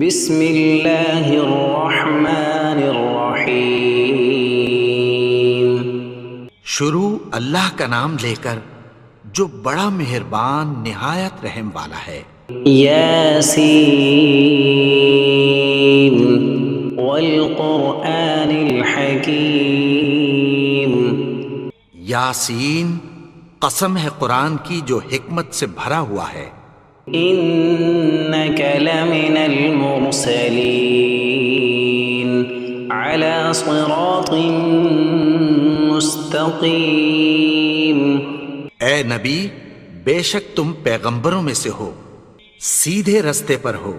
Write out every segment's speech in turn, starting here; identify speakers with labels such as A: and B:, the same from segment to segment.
A: بسم اللہ الرحمن الرحیم۔
B: شروع اللہ کا نام لے کر جو بڑا مہربان نہایت رحم والا ہے۔
A: یاسین والقرآن الحکیم۔
B: یاسین، قسم ہے قرآن کی جو حکمت سے بھرا ہوا ہے۔
A: انک لمن المرسلین علی صراط مستقیم۔
B: اے نبی، بے شک تم پیغمبروں میں سے ہو، سیدھے رستے پر ہو۔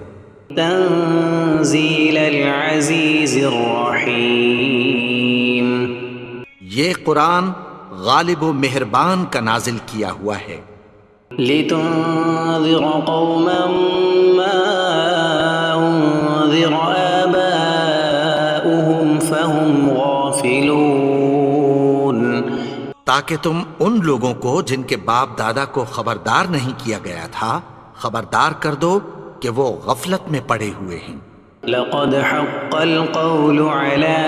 A: تنزیل العزیز الرحیم۔
B: یہ قرآن غالب و مہربان کا نازل کیا ہوا ہے۔
A: لتنذر قوما ما انذر آباؤهم فهم غافلون۔
B: تاکہ تم ان لوگوں کو جن کے باپ دادا کو خبردار نہیں کیا گیا تھا خبردار کر دو کہ وہ غفلت میں پڑے ہوئے ہیں۔
A: لقد حق القول على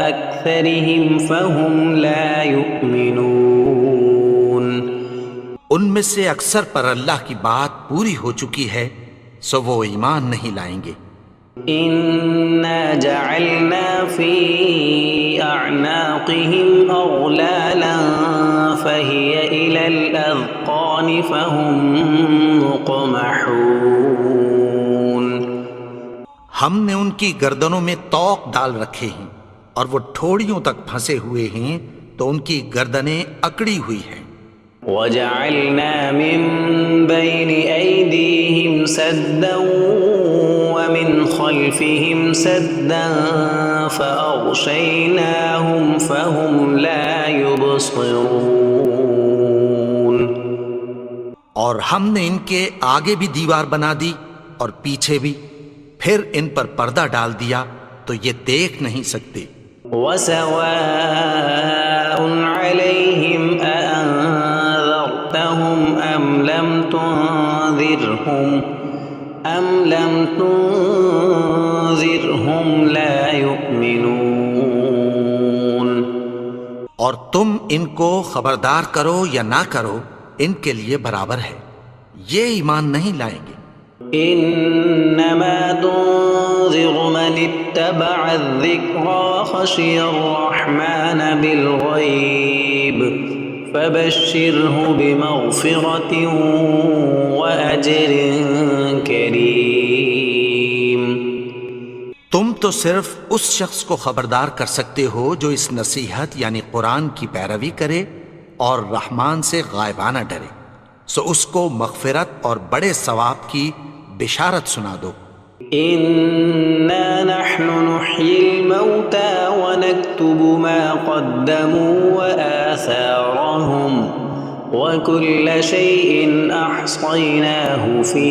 A: أكثرهم فهم لا يؤمنون۔
B: ان میں سے اکثر پر اللہ کی بات پوری ہو چکی ہے، سو وہ ایمان نہیں لائیں گے۔
A: إنا جعلنا في أعناقهم أغلالا فهي إلى الأذقان فهم مقمحون۔
B: ہم نے ان کی گردنوں میں طوق ڈال رکھے ہیں اور وہ ٹھوڑیوں تک پھنسے ہوئے ہیں تو ان کی گردنیں اکڑی ہوئی ہیں۔
A: وجعلنا من بين أيديهم سدا ومن خلفهم سدا فأغشيناهم فهم لا يبصرون۔
B: اور ہم نے ان کے آگے بھی دیوار بنا دی اور پیچھے بھی، پھر ان پر پردہ ڈال دیا تو یہ دیکھ نہیں سکتے۔
A: وسواء عليهم أأنذرتهم أم لم تنذرهم لا يؤمنون۔
B: اور تم ان کو خبردار کرو یا نہ کرو، ان کے لیے برابر ہے، یہ ایمان نہیں لائیں گے۔
A: انما تنذر من اتبع الذکر وخشی الرحمن بالغیب فبشرہ بمغفرۃ واجر کریم۔
B: تم تو صرف اس شخص کو خبردار کر سکتے ہو جو اس نصیحت یعنی قرآن کی پیروی کرے اور رحمان سے غائبانہ ڈرے، سو اس کو مغفرت اور بڑے ثواب کی بشارت سنا دو۔
A: انا نحن نحيي الموتى ونكتب ما قدموا وآثارهم وكل شيء احصيناه في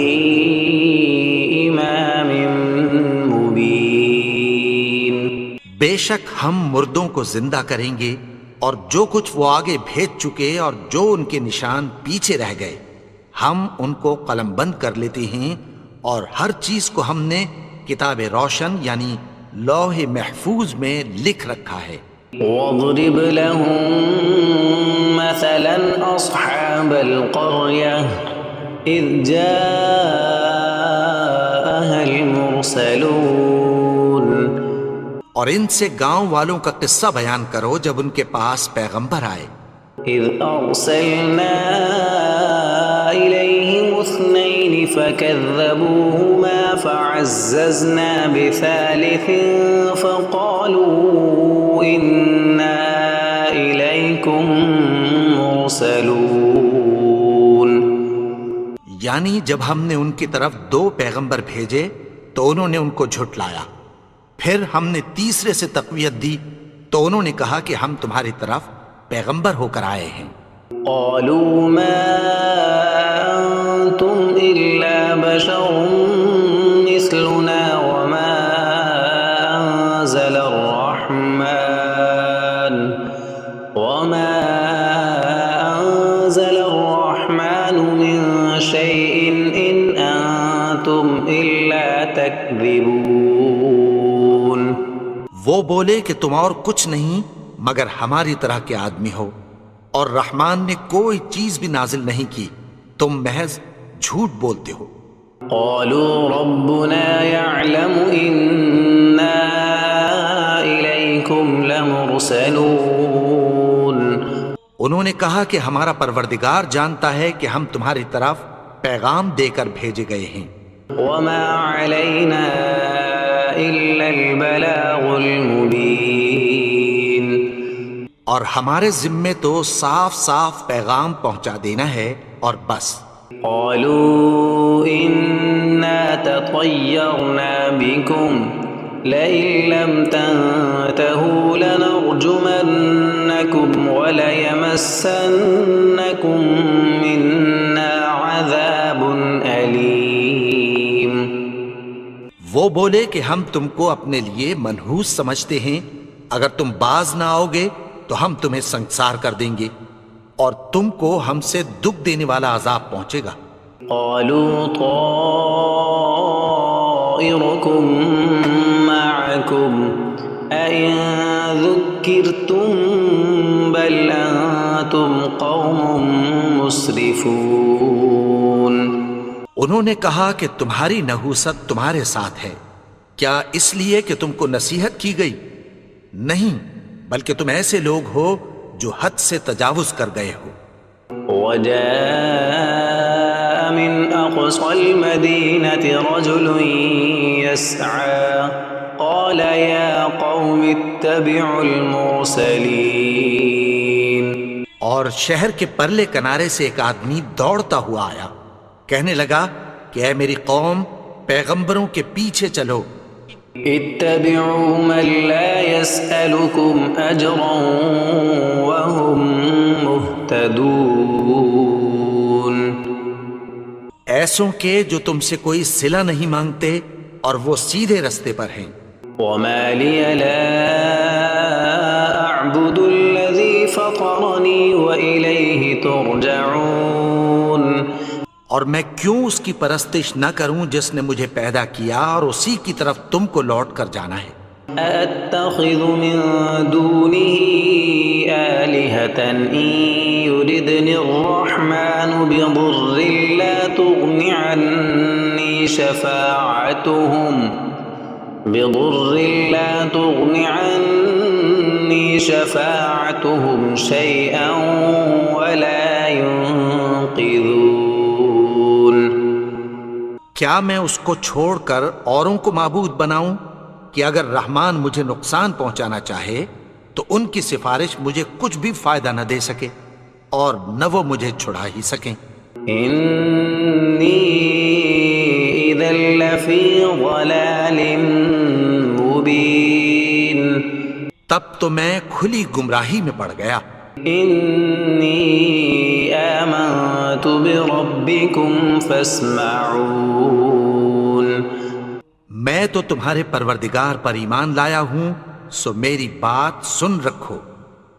A: امام مبين۔
B: بے شک ہم مردوں کو زندہ کریں گے اور جو کچھ وہ آگے بھیج چکے اور جو ان کے نشان پیچھے رہ گئے ہم ان کو قلم بند کر لیتے ہیں، اور ہر چیز کو ہم نے کتاب روشن یعنی لوح محفوظ میں لکھ رکھا ہے۔
A: واضرب لهم مثلا اصحاب القرية اذ جاءها المرسلون۔
B: اور ان سے گاؤں والوں کا قصہ بیان کرو جب ان کے پاس پیغمبر آئے۔
A: اذ ارسلنا الیہم اثنین فکذبوہما فعززنا بثالث فقالوا انا الیکم مرسلون۔
B: یعنی جب ہم نے ان کی طرف 2 پیغمبر بھیجے تو انہوں نے ان کو جھٹلایا، پھر ہم نے تیسرے سے تقویت دی تو انہوں نے کہا کہ ہم تمہاری طرف پیغمبر ہو کر آئے ہیں۔
A: قالوا ما انتم الا بشر مثلنا وما انزل الرحمن من شيء ان انتم الا تكذبون
B: وہ بولے کہ تم اور کچھ نہیں مگر ہماری طرح کے آدمی ہو، اور رحمان نے کوئی چیز بھی نازل نہیں کی، تم محض جھوٹ بولتے ہو۔
A: قالوا ربنا يعلم إنا إليكم لمرسلون
B: انہوں نے کہا کہ ہمارا پروردگار جانتا ہے کہ ہم تمہاری طرف پیغام دے کر بھیجے گئے ہیں،
A: وما علينا إلا البلاغ المبين
B: اور ہمارے ذمے تو صاف صاف پیغام پہنچا دینا ہے اور بس۔
A: قالوا إنا تطيرنا بكم لئن لم تنتهوا لنرجمنكم وليمسنكم منا عذاب أليم
B: وہ بولے کہ ہم تم کو اپنے لیے منحوس سمجھتے ہیں، اگر تم باز نہ آؤ گے تو ہم تمہیں سنگسار کر دیں گے اور تم کو ہم سے دکھ دینے والا عذاب پہنچے گا۔
A: قالوا طائركم معكم أئن ذكرتم بل أنتم قوم مسرفون
B: انہوں نے کہا کہ تمہاری نحوست تمہارے ساتھ ہے، کیا اس لیے کہ تم کو نصیحت کی گئی؟ نہیں، بلکہ تم ایسے لوگ ہو جو حد سے تجاوز کر گئے ہو۔
A: وجاء من أقصى المدينة رجل يسعى قال يا قوم اتبعوا المرسلين
B: اور شہر کے پرلے کنارے سے ایک آدمی دوڑتا ہوا آیا، کہنے لگا کہ اے میری قوم، پیغمبروں کے پیچھے چلو۔
A: اتبعوا من لا يسألكم أجرا وهم مهتدون
B: ایسوں کے جو تم سے کوئی صلہ نہیں مانگتے اور وہ سیدھے رستے پر ہیں۔
A: وما لي لا أعبد الذي فطرني وإليه ترجعون
B: اور میں کیوں اس کی پرستش نہ کروں جس نے مجھے پیدا کیا اور اسی کی طرف تم کو لوٹ کر جانا ہے۔
A: أَأَتَّخِذُ مِن دُونِهِ آلِهَةً إِن يُرِدْنِ الرَّحْمَنُ بِضُرٍّ لَّا تُغْنِ عَنِّي شَفَاعَتُهُمْ شَيْئًا وَلَا يُنقِذُونَ
B: کیا میں اس کو چھوڑ کر اوروں کو معبود بناؤں کہ اگر رحمان مجھے نقصان پہنچانا چاہے تو ان کی سفارش مجھے کچھ بھی فائدہ نہ دے سکے اور نہ وہ مجھے چھڑا ہی سکیں۔
A: إِنِّي إِذًا لَّفِي ضَلَالٍ مُّبِينٍ
B: تب تو میں کھلی گمراہی میں پڑ گیا۔
A: إِنِّي آمَنتُ بِرَبِّكُمْ فَاسْمَعُونِ
B: میں تو تمہارے پروردگار پر ایمان لایا ہوں، سو میری بات سن رکھو۔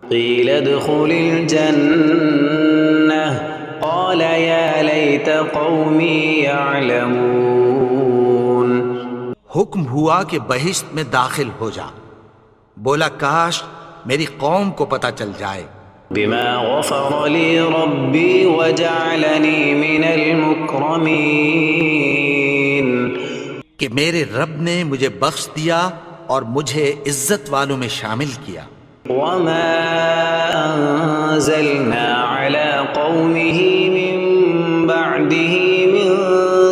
A: قِيلَ ادْخُلِ الْجَنَّةَ قَالَ يَا لَيْتَ قَوْمِي يَعْلَمُونَ
B: حکم ہوا کہ بہشت میں داخل ہو جا، بولا کاش میری قوم کو پتہ چل جائے۔
A: بما غفر لي ربي وجعلني من المكرمين
B: کہ میرے رب نے مجھے بخش دیا اور مجھے عزت والوں میں شامل کیا۔
A: وما أنزلنا على قومه من بعده من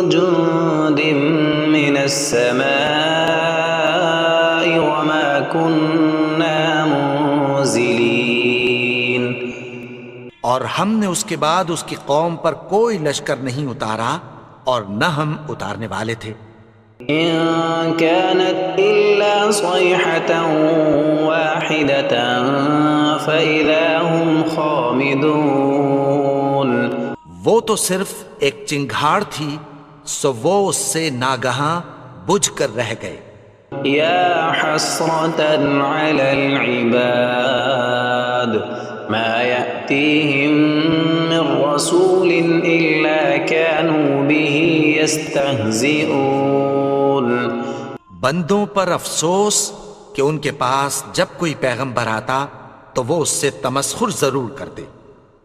A: جند من السماء وما كنا منزلين
B: اور ہم نے اس کے بعد اس کی قوم پر کوئی لشکر نہیں اتارا اور نہ ہم اتارنے والے تھے۔
A: إن كانت إلا صيحة واحدة فإذا هم خامدون
B: وہ تو صرف ایک چنگھاڑ تھی، سو وہ اس سے ناگہاں بجھ کر رہ گئے۔
A: يا حسرة على العباد ما يأتيهم من رسول إلا كانوا به يستهزئون
B: بندوں پر افسوس کہ ان کے پاس جب کوئی پیغمبر آتا تو وہ اس سے تمسخر ضرور کرتے۔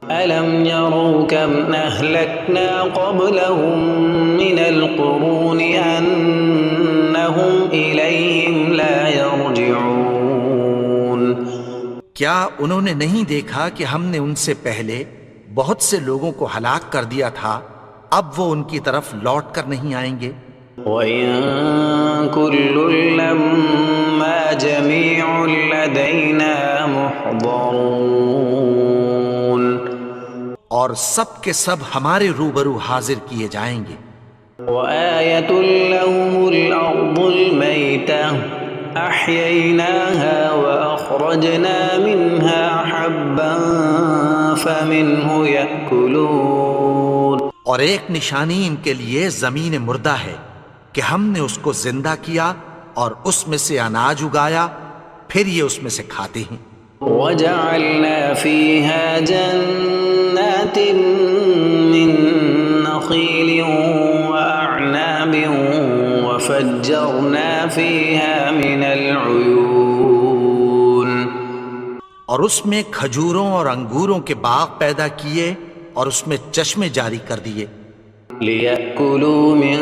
A: أَلَمْ يَرَوْا كَمْ أَهْلَكْنَا قَبْلَهُمْ مِنَ الْقُرُونِ أَنَّهُمْ إِلَيْهِمْ لَا يَرْجِعُونَ۔
B: کیا انہوں نے نہیں دیکھا کہ ہم نے ان سے پہلے بہت سے لوگوں کو ہلاک کر دیا تھا، اب وہ ان کی طرف لوٹ کر نہیں آئیں گے؟
A: وَإِن كُلٌّ لَّمَّا جَمِيعٌ لَّدَيْنَا مُحْضَرُونَ۔
B: اور سب کے سب ہمارے روبرو حاضر کیے جائیں گے۔
A: وَآيَةٌ لَّهُمُ الْأَرْضُ الْمَيْتَةُ أَحْيَيْنَاهَا وَأَخْرَجْنَا مِنْهَا حَبًّا فَمِنْهُ يَأْكُلُونَ۔
B: اور ایک نشانی ان کے لیے زمین مردہ ہے کہ ہم نے اس کو زندہ کیا اور اس میں سے اناج اگایا، پھر یہ اس میں سے کھاتے ہیں۔
A: وَجَعَلْنَا فِيهَا جَنَّاتٍ مِّن نَّخِيلٍ وَأَعْنَابٍ وَفَجَّرْنَا فِيهَا مِنَ الْعُيُونِ۔
B: اور اس میں کھجوروں اور انگوروں کے باغ پیدا کیے اور اس میں چشمے جاری کر دیے۔
A: لِيَأْكُلُوا مِن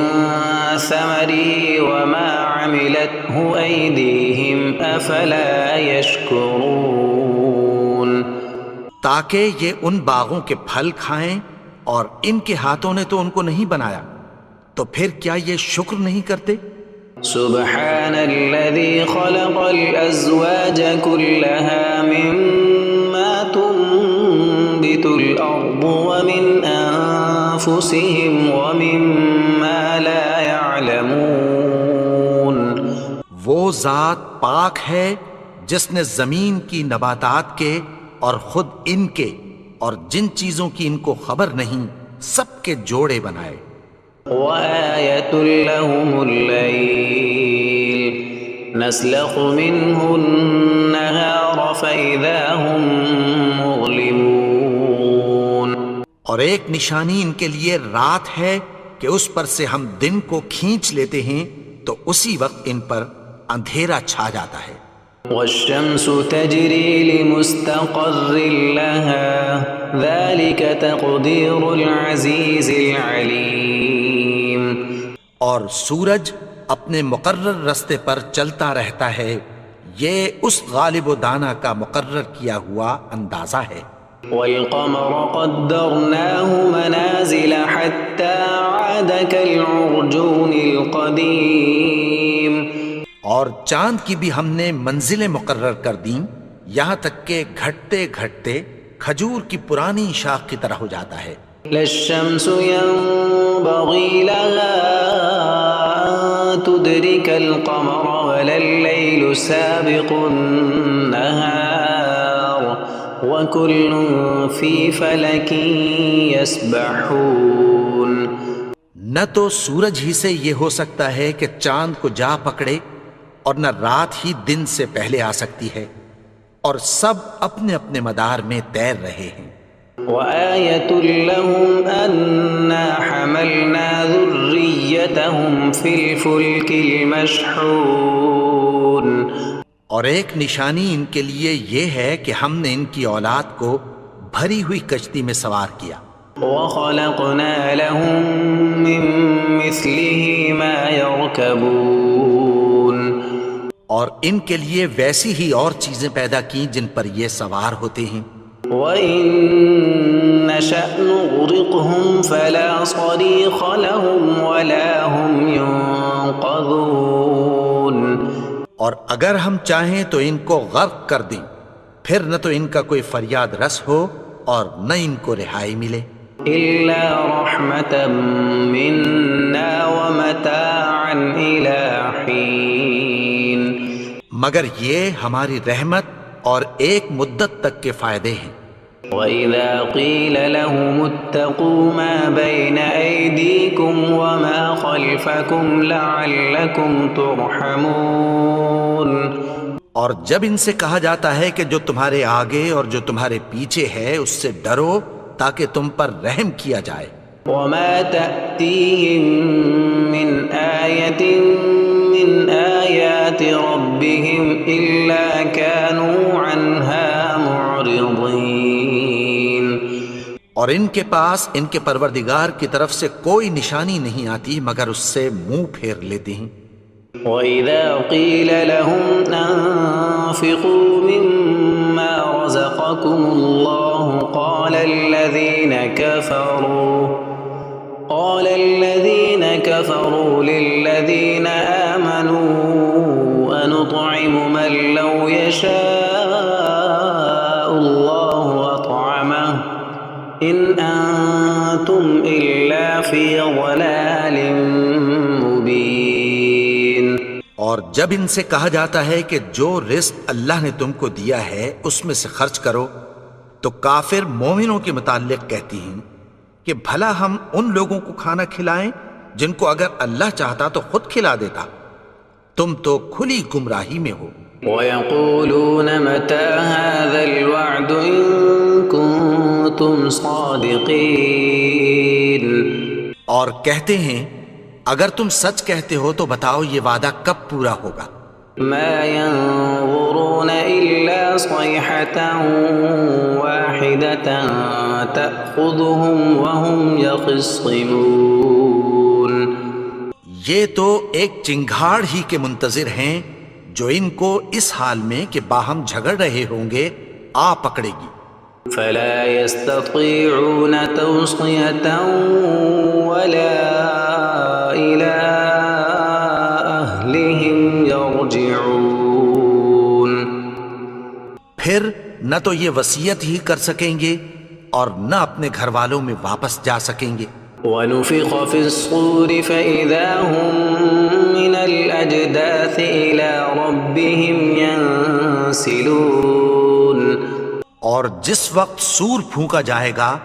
A: ثَمَرِهِ وَمَا عَمِلَتْهُ أَيْدِيهِمْ أَفَلَا يَشْكُرُونَ۔
B: تاکہ یہ ان باغوں کے پھل کھائیں، اور ان کے ہاتھوں نے تو ان کو نہیں بنایا، تو پھر کیا یہ شکر نہیں کرتے؟
A: سبحان الذي خلق الأزواج كلها مما تنبت الأرض ومن أنفسهم ومما لا يعلمون۔
B: وہ ذات پاک ہے جس نے زمین کی نباتات کے اور خود ان کے اور جن چیزوں کی ان کو خبر نہیں سب کے جوڑے بنائے۔
A: وآية لهم الليل نسلخ منه النهار فإذا هم مظلمون۔
B: اور ایک نشانی ان کے لیے رات ہے کہ اس پر سے ہم دن کو کھینچ لیتے ہیں تو اسی وقت ان پر اندھیرا چھا جاتا ہے۔
A: والشمس تجري لمستقر لها ذلك تقدير العزيز العليم۔
B: اور سورج اپنے مقرر رستے پر چلتا رہتا ہے، یہ اس غالب و دانا کا مقرر کیا ہوا اندازہ ہے۔
A: والقمر قدرناه منازل حتى عاد كالعرجون القديم۔
B: اور چاند کی بھی ہم نے منزلیں مقرر کر دیں، یہاں تک کہ گھٹتے گھٹتے کھجور کی پرانی شاخ کی طرح ہو جاتا ہے۔
A: لا الشمس ينبغي لها أن تدرك القمر ولا الليل سابق النهار وكل في فلك يسبحون۔
B: نہ تو سورج ہی سے یہ ہو سکتا ہے کہ چاند کو جا پکڑے، اور نہ رات ہی دن سے پہلے آ سکتی ہے، اور سب اپنے اپنے مدار میں تیر رہے ہیں۔
A: وآية لهم أنا حملنا ذريتهم في الفلك المشحون۔
B: اور ایک نشانی ان کے لیے یہ ہے کہ ہم نے ان کی اولاد کو بھری ہوئی کشتی میں سوار کیا۔
A: وخلقنا لهم من مثله ما يركبون۔
B: اور ان کے لیے ویسی ہی اور چیزیں پیدا کی جن پر یہ سوار ہوتے ہیں۔
A: وَإِن نَّشَأْ نُغْرِقْهُمْ فَلَا صَرِيخَ لَهُمْ وَلَا هُمْ يُنقَذُونَ۔
B: اور اگر ہم چاہیں تو ان کو غرق کر دیں، پھر نہ تو ان کا کوئی فریاد رس ہو اور نہ ان کو رہائی ملے۔
A: إِلَّا رَحْمَةً مِّنَّا وَمَتَاعًا إِلَىٰ حِينٍ۔
B: مگر یہ ہماری رحمت اور ایک مدت تک کے فائدے ہیں۔
A: وَإِذَا قِيلَ لَهُمُ اتَّقُوا مَا بَيْنَ أَيْدِيكُمْ وَمَا خَلْفَكُمْ لَعَلَّكُمْ تُرْحَمُونَ۔
B: اور جب ان سے کہا جاتا ہے کہ جو تمہارے آگے اور جو تمہارے پیچھے ہے اس سے ڈرو تاکہ تم پر رحم کیا جائے۔
A: وَمَا تَأْتِيهِم مِّنْ آيَةٍ مِّنْ آيَاتِ آيات ربهم إلا كانوا عنها معرضين.
B: اور ان کے پاس ان کے پروردگار کی طرف سے کوئی نشانی نہیں آتی مگر اس سے منہ پھیر لیتے ہیں.
A: وَإِذَا قِيلَ لَهُمْ أَنفِقُوا مِمَّا رَزَقَكُمُ اللَّهُ قَالَ الَّذِينَ كَفَرُوا لِلَّذِينَ آمَنُوا أَنُطْعِمُ مَن لَّوْ يَشَاءُ اللَّهُ أَطْعَمَهُ إِنْ أَنتُمْ إِلَّا فِي ضَلَالٍ مُّبِينٍ.
B: اور جب ان سے کہا جاتا ہے کہ جو رزق اللہ نے تم کو دیا ہے اس میں سے خرچ کرو، تو کافر مومنوں کے متعلق کہتی ہیں کہ بھلا ہم ان لوگوں کو کھانا کھلائیں جن کو اگر اللہ چاہتا تو خود کھلا دیتا. تم تو کھلی گمراہی میں ہو.
A: وَيَقُولُونَ مَتَى هَذَا الْوَعْدُ إِن كُنتُمْ صَادِقِينَ.
B: اور کہتے ہیں اگر تم سچ کہتے ہو تو بتاؤ یہ وعدہ کب پورا ہوگا.
A: مَا يَنظُرُونَ إِلَّا صَيْحَةً وَاحِدَةً تَأْخُذُهُمْ وَهُمْ يَخِصِّمُونَ.
B: یہ تو ایک چنگھاڑ ہی کے منتظر ہیں جو ان کو اس حال میں کہ باہم جھگڑ رہے ہوں گے آ پکڑے گی.
A: فَلَا يَسْتَطِيعُونَ تَوْصِيَةً وَلَا إِلَىٰ أَهْلِهِمْ يَرْجِعُونَ.
B: پھر نہ تو یہ وصیت ہی کر سکیں گے اور نہ اپنے گھر والوں میں واپس جا سکیں گے.
A: وَنُفِخَ فِي الصُّورِ فَإِذَا هُم مِّنَ الْأَجْدَاثِ إِلَىٰ رَبِّهِمْ يَنسِلُونَ.
B: اور جس وقت سور پھونکا جائے گا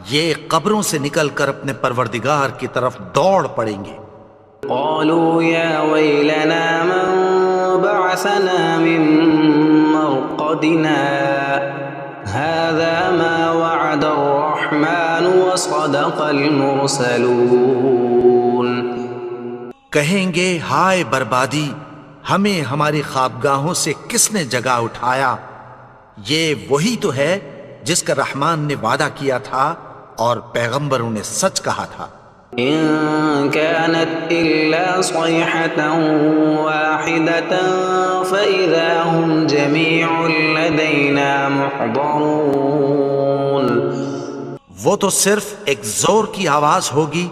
B: یہ قبروں سے نکل کر اپنے پروردگار کی طرف دوڑ پڑیں گے.
A: قَالُوا يَا وَيْلَنَا مَن بَعَثَنَا مِن مَّرْقَدِنَا هَٰذَا مَا وَعَدَ الرَّحْمَٰنُ وَصَدَقَ الْمُرْسَلُونَ.
B: کہیں گے ہائے بربادی، ہمیں ہماری خوابگاہوں سے کس نے جگا اٹھایا. یہ وہی تو ہے جس کا رحمان نے وعدہ کیا تھا اور پیغمبروں نے سچ کہا تھا.
A: إِن كَانَتْ إِلَّا صَيْحَةً وَاحِدَةً فَإِذَا هُمْ جَمِيعٌ لَّدَيْنَا مُحْضَرُونَ.
B: وہ تو صرف ایک زور کی آواز ہوگی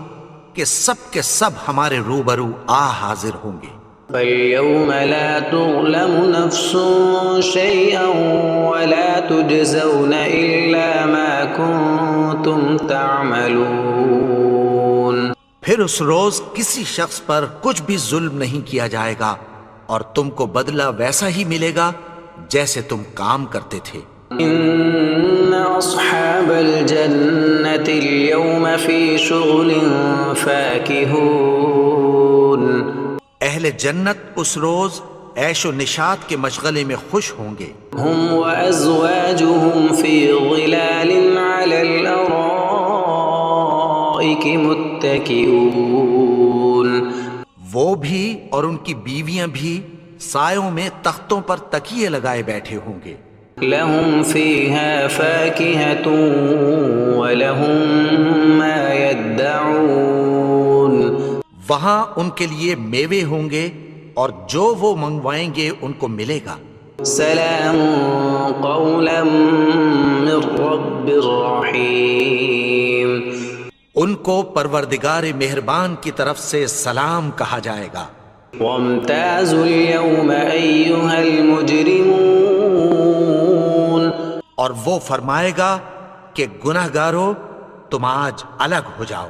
B: کہ سب کے سب ہمارے روبرو آ حاضر ہوں گے.
A: فَالْيَوْمَ لَا تُظْلَمُ نَفْسٌ شَيْئًا وَلَا تُجْزَوْنَ إِلَّا مَا كُنتُمْ تَعْمَلُونَ.
B: پھر اس روز کسی شخص پر کچھ بھی ظلم نہیں کیا جائے گا اور تم کو بدلہ ویسا ہی ملے گا جیسے تم کام کرتے تھے.
A: إِنَّ أَصْحَابَ الْجَنَّةِ الْيَوْمَ فِي شُغُلٍ فَاكِهُونَ.
B: اہل جنت اس روز عیش و نشاط کے مشغلے میں خوش ہوں گے.
A: هُمْ وَأَزْوَاجُهُمْ فِي ظِلَالٍ عَلَى الْأَرَائِكِ مُتَّكِئُونَ.
B: وہ بھی اور ان کی بیویاں بھی سایوں میں تختوں پر تکیے لگائے بیٹھے ہوں گے.
A: لَهُمْ فِيهَا فَاكِهَةٌ وَلَهُمْ مَا يَدَّعُونَ.
B: وہاں ان کے لیے میوے ہوں گے اور جو وہ منگوائیں گے ان کو ملے گا.
A: سلام قولا من رب رحیم.
B: ان کو پروردگار مہربان کی طرف سے سلام کہا جائے گا.
A: وامتازوا اليوم ایھا المجرمون.
B: اور وہ فرمائے گا کہ گنہگارو تم آج الگ ہو جاؤ.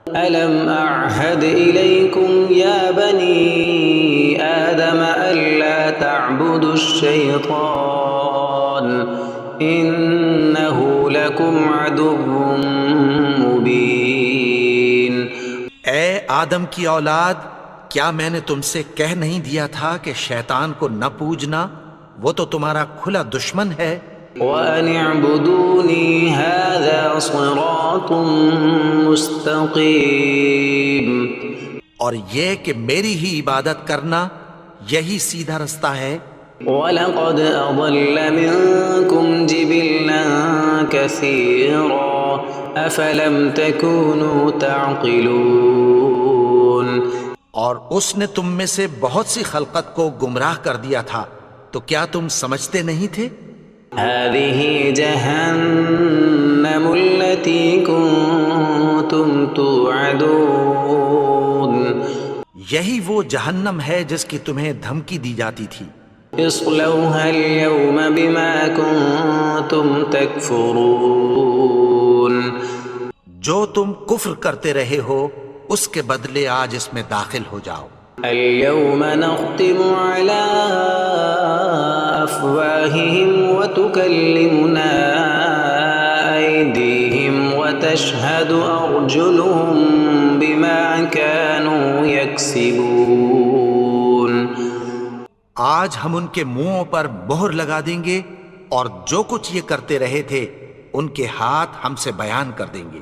A: ألم أعهد إليكم يا بني آدم ألا تعبدوا الشيطان إنه لكم عدو مبين.
B: اے آدم کی اولاد، کیا میں نے تم سے کہہ نہیں دیا تھا کہ شیطان کو نہ پوجنا، وہ تو تمہارا کھلا دشمن ہے.
A: وَأَنِ اعْبُدُونِي هَذَا صِرَاطٌ مُسْتَقِيمٌ.
B: اور یہ کہ میری ہی عبادت کرنا یہی سیدھا رستہ ہے۔
A: وَلَقَدْ أَضَلَّ مِنكُمْ جِبِلًّا كَثِيرًا أَفَلَمْ تَكُونُوا تَعْقِلُونَ۔
B: اور اس نے تم میں سے بہت سی خلقت کو گمراہ کر دیا تھا، تو کیا تم سمجھتے نہیں تھے؟
A: هَذِهِ جَهَنَّمُ الَّتِي كُنتُمْ تُوعَدُونَ۔
B: یہی وہ جہنم ہے جس کی تمہیں دھمکی دی جاتی تھی۔
A: اصلوها اليوم بما كنتم تكفرون۔
B: جو تم کفر کرتے رہے ہو اس کے بدلے آج اس میں داخل ہو جاؤ۔
A: اليوم نختم على أفواههم وتكلمنا أيديهم وتشهد أرجلهم بما كانوا يكسبون۔
B: آج ہم ان کے منہوں پر مہر لگا دیں گے اور جو کچھ یہ کرتے رہے تھے ان کے ہاتھ ہم سے بیان کر دیں گے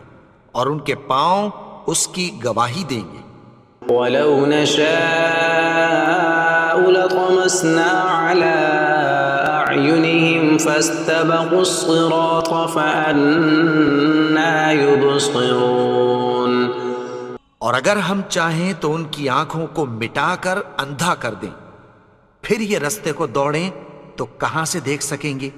B: اور ان کے پاؤں اس کی گواہی دیں گے۔
A: وَلَوْ نَشَاءُ لَطَمَسْنَا عَلَىٰ أَعْيُنِهِمْ فَاسْتَبَقُوا الصِّرَاطَ فَأَنَّىٰ يُبْصِرُونَ۔
B: اور اگر ہم چاہیں تو ان کی آنکھوں کو مٹا کر اندھا کر دیں، پھر یہ رستے کو دوڑیں تو کہاں سے دیکھ سکیں گے؟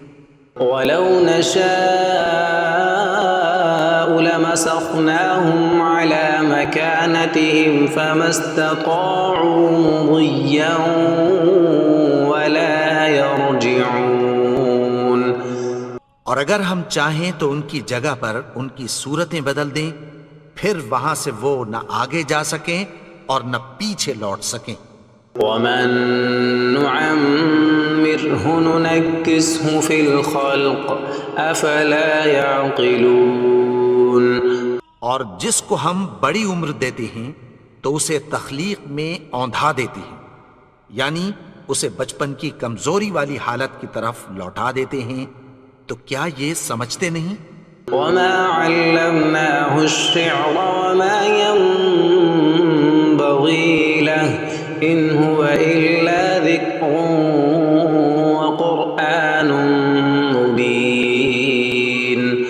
A: وَلَوْ نَشَاءُ لَمَسَخْنَاهُمْ عَلَىٰ مَكَانَتِهِمْ فَمَا اسْتَطَاعُوا مُضِيًّا وَلَا يَرْجِعُونَ۔
B: اور اگر ہم چاہیں تو ان کی جگہ پر ان کی صورتیں بدل دیں، پھر وہاں سے وہ نہ آگے جا سکیں اور نہ پیچھے لوٹ سکیں۔
A: وَمَن نُعَمِّرْهُ نُنَكِّسْهُ فِي الْخَلْقِ أَفَلَا يَعْقِلُونَ۔
B: اور جس کو ہم بڑی عمر دیتے ہیں تو اسے تخلیق میں اوندھا دیتے ہیں، یعنی اسے بچپن کی کمزوری والی حالت کی طرف لوٹا دیتے ہیں، تو کیا یہ سمجھتے نہیں؟
A: وَمَا عَلَّمْنَاهُ الشِّعْرَ وَمَا يَنبَغِي لَهُ إِنْ هُوَ إِلَّا ذِكْرٌ وَقُرْآنٌ مُبِينٌ۔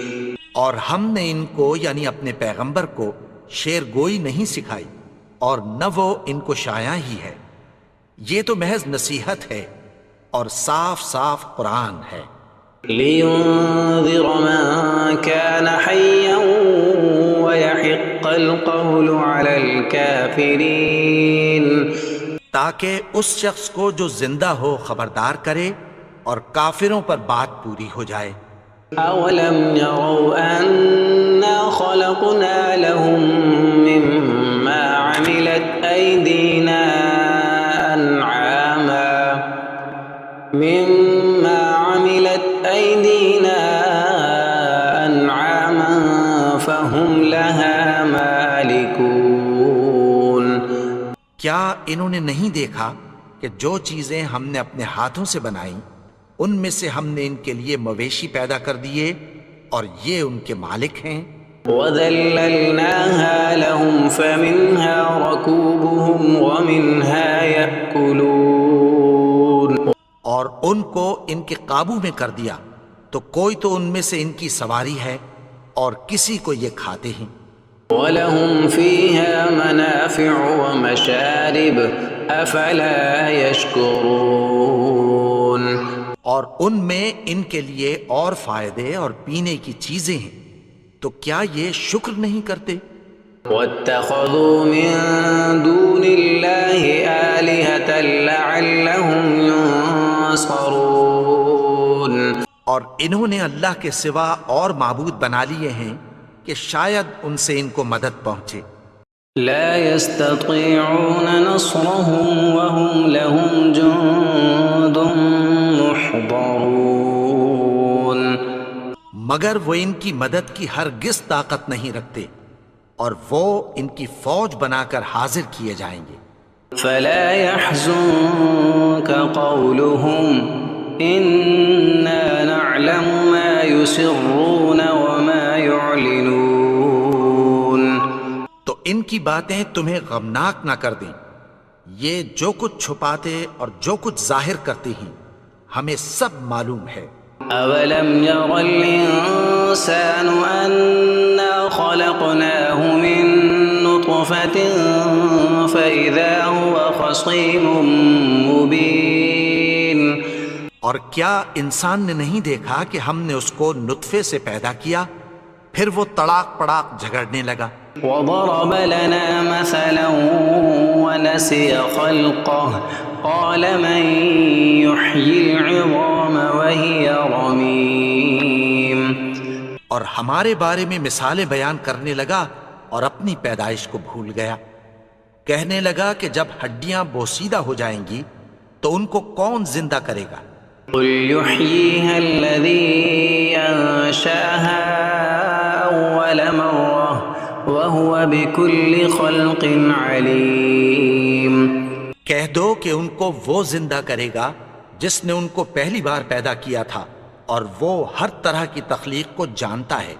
B: اور ہم نے ان کو یعنی اپنے پیغمبر کو شعر گوئی نہیں سکھائی، اور نہ وہ ان کو شایع ہی ہے، یہ تو محض نصیحت ہے اور صاف صاف قرآن ہے۔
A: لِيُنذِرَ مَن كَانَ حَيًّا وَيَحِقَّ الْقَوْلُ عَلَى الْكَافِرِينَ۔
B: تاکہ اس شخص کو جو زندہ ہو خبردار کرے اور کافروں پر بات پوری ہو جائے۔
A: أَوَلَمْ يَرَوْا أَنَّا خَلَقْنَا لَهُم مِّمَّا عَمِلَتْ أَيْدِينَا أَنْعَامًا فَهُمْ لَهَا مَالِكُونَ۔
B: کیا انہوں نے نہیں دیکھا کہ جو چیزیں ہم نے اپنے ہاتھوں سے بنائیں ان میں سے ہم نے ان کے لیے مویشی پیدا کر دیے اور یہ ان کے مالک ہیں۔
A: وَذَلَّلْنَاهَا لَهُمْ فَمِنْهَا رَكُوبُهُمْ وَمِنْهَا يَأْكُلُونَ۔
B: اور ان کو ان کے قابو میں کر دیا تو کوئی تو ان میں سے ان کی سواری ہے اور کسی کو یہ کھاتے ہیں۔
A: وَلَهُمْ فِيهَا مَنَافِعُ وَمَشَارِبُ أَفَلَا يَشْكُرُونَ۔
B: اور ان میں ان کے لیے اور فائدے اور پینے کی چیزیں ہیں، تو کیا یہ شکر نہیں کرتے؟
A: وَاتَّخَذُوا مِن دُونِ اللَّهِ آلِهَةً لَعَلَّهُمْ يُنصَرُونَ۔
B: اور انہوں نے اللہ کے سوا اور معبود بنا لیے ہیں کہ شاید ان سے ان کو مدد پہنچے۔
A: لا يستطيعون نصرهم وهم لهم جند محضرون۔
B: مگر وہ ان کی مدد کی ہرگز طاقت نہیں رکھتے اور وہ ان کی فوج بنا کر حاضر کیے جائیں گے۔
A: فلا يحزنك قولهم إنا نعلم ما يسرون وما يعلنون۔
B: تو ان کی باتیں تمہیں غمناک نہ کر دیں، یہ جو کچھ چھپاتے اور جو کچھ ظاہر کرتے ہیں ہمیں سب معلوم ہے۔
A: أولم ير الإنسان أنا خلقناه من نطفة فإذا هو خصيم مبين۔
B: اور کیا انسان نے نہیں دیکھا کہ ہم نے اس کو نطفے سے پیدا کیا پھر وہ تڑاک پڑاک جھگڑنے لگا۔
A: وضرب لنا مثلا ونسي خلقه قال من يحيي العظام وهي رميم۔
B: اور ہمارے بارے میں مثالیں بیان کرنے لگا اور اپنی پیدائش کو بھول گیا۔ کہنے لگا کہ جب ہڈیاں بوسیدہ ہو جائیں گی تو ان کو کون زندہ کرے گا؟
A: قل يحييها الذي أنشأها أول مرة وهو بكل خلق عليم۔
B: کہہ دو کہ ان کو وہ زندہ کرے گا جس نے ان کو پہلی بار پیدا کیا تھا اور وہ ہر طرح کی تخلیق کو جانتا ہے۔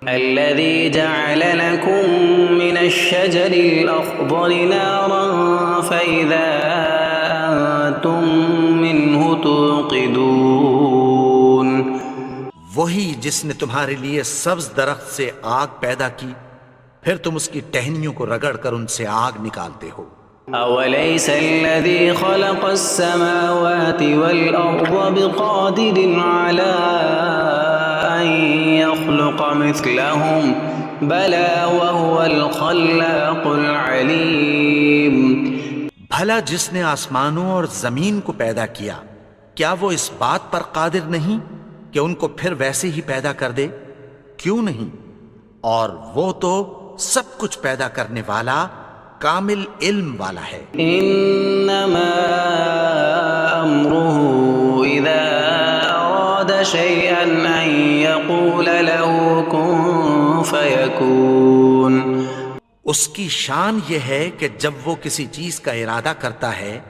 A: الذي جعل لكم من الشجر الأخضر نارا فإذا أنتم منه توقدون۔
B: وہی جس نے تمہارے لیے سبز درخت سے آگ پیدا کی پھر تم اس کی ٹہنیوں کو رگڑ کر ان سے آگ نکالتے ہو۔
A: أوليس الذي خلق السماوات والأرض بقادر على أن يخلق مثلهم بلى وهو الخلاق العليم۔
B: بھلا جس نے آسمانوں اور زمین کو پیدا کیا کیا وہ اس بات پر قادر نہیں کہ ان کو پھر ویسے ہی پیدا کر دے؟ کیوں نہیں؟ اور وہ تو سب کچھ پیدا کرنے والا کامل علم والا ہے۔
A: انما امره اذا اراد شيئا ان يقول له كن فيكون۔
B: اس کی شان یہ ہے کہ جب وہ کسی چیز کا ارادہ کرتا ہے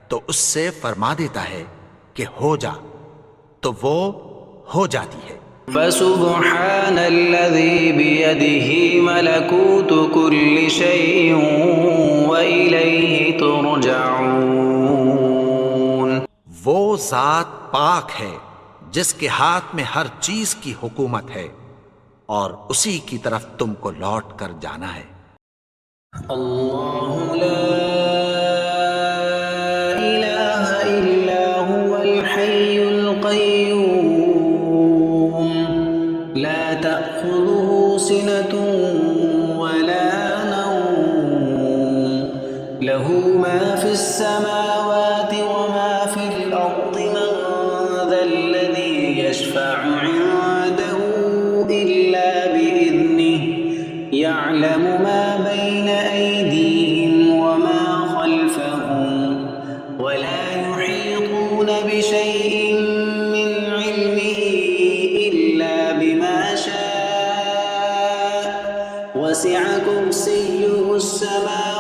B: تو اس سے فرما دیتا ہے کہ ہو جا تو وہ ہو جاتی ہے۔
A: فسبحان الذي بيده ملكوت كل شيء وإليه ترجعون۔
B: وہ ذات پاک ہے جس کے ہاتھ میں ہر چیز کی حکومت ہے اور اسی کی طرف تم کو لوٹ کر جانا ہے۔
A: اللہ لا الہ الا هو الحی القیوم لا تأخذه سنة ولا نوم له ما في السماوات وما في الأرض من ذا الذي يشفع عنده إلا بإذنه يعلم ما بين أيديهم وما خلفهم ولا يحيطون بشيء من علمه إلا بما شاء وسع كرسيه السماوات